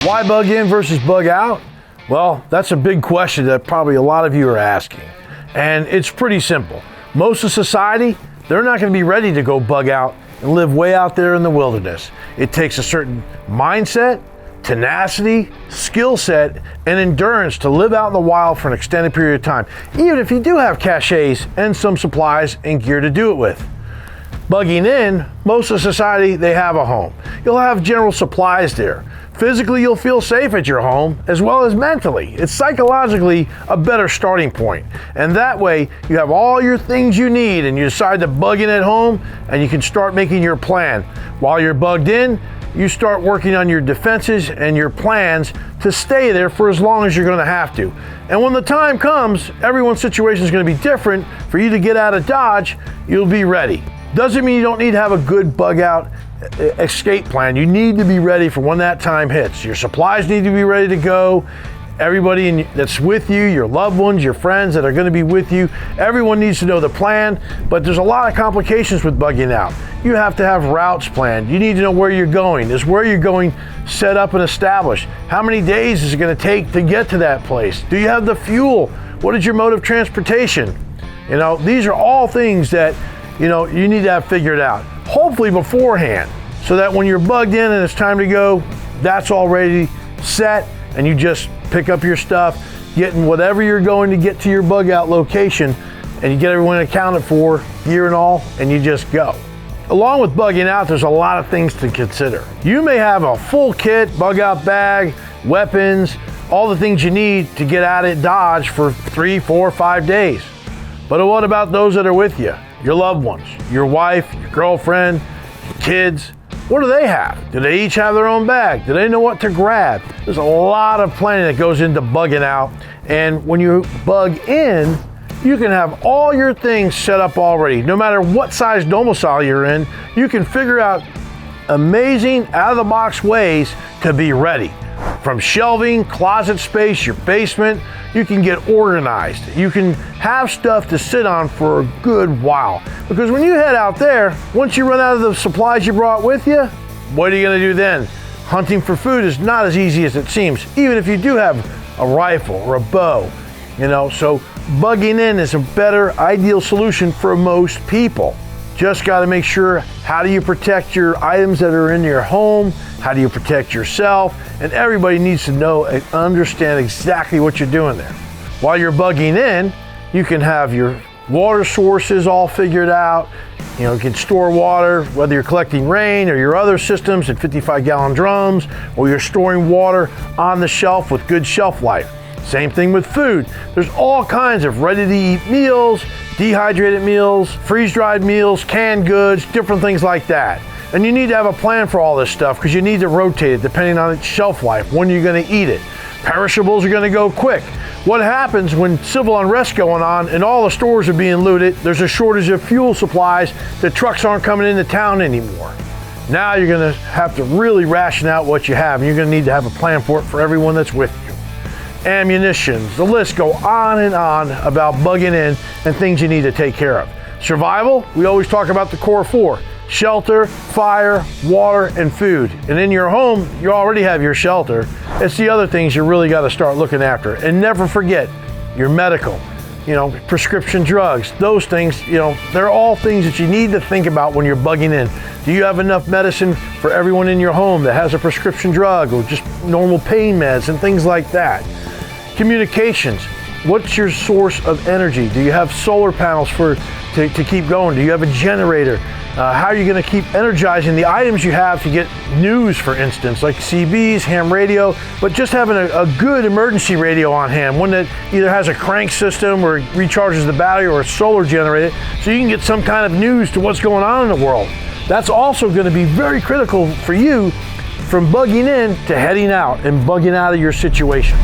Why bug in versus bug out? Well, that's a big question that probably a lot of you are asking. And it's pretty simple. Most of society, they're not going to be ready to go bug out and live way out there in the wilderness. It takes a certain mindset, tenacity, skill set, and endurance to live out in the wild for an extended period of time, even if you do have caches and some supplies and gear to do it with. Bugging in, most of society, they have a home. You'll have general supplies there. Physically, you'll feel safe at your home, as well as mentally. It's psychologically a better starting point. And that way, you have all your things you need and you decide to bug in at home and you can start making your plan. While you're bugged in, you start working on your defenses and your plans to stay there for as long as you're going to have to. And when the time comes, everyone's situation is going to be different. For you to get out of Dodge, you'll be ready. Doesn't mean you don't need to have a good bug out escape plan. You need to be ready for when that time hits. Your supplies need to be ready to go. Everybody that's with you, your loved ones, your friends that are going to be with you, everyone needs to know the plan, but there's a lot of complications with bugging out. You have to have routes planned. You need to know where you're going. Is where you're going set up and established? How many days is it going to take to get to that place? Do you have the fuel? What is your mode of transportation? These are all things that you need to have figured out, hopefully beforehand, so that when you're bugged in and it's time to go, that's already set and you just pick up your stuff, getting whatever you're going to get to your bug out location, and you get everyone accounted for, gear and all, and you just go. Along with bugging out, there's a lot of things to consider. You may have a full kit, bug out bag, weapons, all the things you need to get out at Dodge for 3, 4, 5 days. But what about those that are with you? Your loved ones, your wife, your girlfriend, your kids. What do they have? Do they each have their own bag? Do they know what to grab? There's a lot of planning that goes into bugging out. And when you bug in, you can have all your things set up already. No matter what size domicile you're in, you can figure out amazing out-of-the-box ways to be ready. From shelving, closet space, your basement, you can get organized. You can have stuff to sit on for a good while. Because when you head out there, once you run out of the supplies you brought with you, what are you going to do then? Hunting for food is not as easy as it seems, even if you do have a rifle or a bow. So bugging in is a better ideal solution for most people. Just got to make sure, how do you protect your items that are in your home? How do you protect yourself? And everybody needs to know and understand exactly what you're doing there. While you're bugging in, you can have your water sources all figured out. You can store water, whether you're collecting rain or your other systems in 55-gallon drums, or you're storing water on the shelf with good shelf life. Same thing with food. There's all kinds of ready-to-eat meals, dehydrated meals, freeze-dried meals, canned goods, different things like that. And you need to have a plan for all this stuff because you need to rotate it depending on its shelf life, when you're going to eat it. Perishables are going to go quick. What happens when civil unrest going on and all the stores are being looted, there's a shortage of fuel supplies, the trucks aren't coming into town anymore. Now you're going to have to really ration out what you have, and you're going to need to have a plan for it for everyone that's with you. Ammunitions, the list go on and on about bugging in and things you need to take care of. Survival, we always talk about the core 4. Shelter, fire, water, and food. And in your home, you already have your shelter. It's the other things you really got to start looking after. And never forget your medical, prescription drugs, those things, they're all things that you need to think about when you're bugging in. Do you have enough medicine for everyone in your home that has a prescription drug, or just normal pain meds and things like that? Communications. What's your source of energy? Do you have solar panels to keep going? Do you have a generator? How are you going to keep energizing the items you have to get news, for instance, like CBs, ham radio, but just having a good emergency radio on hand, one that either has a crank system or recharges the battery or a solar generator, so you can get some kind of news to what's going on in the world. That's also going to be very critical for you from bugging in to heading out and bugging out of your situation.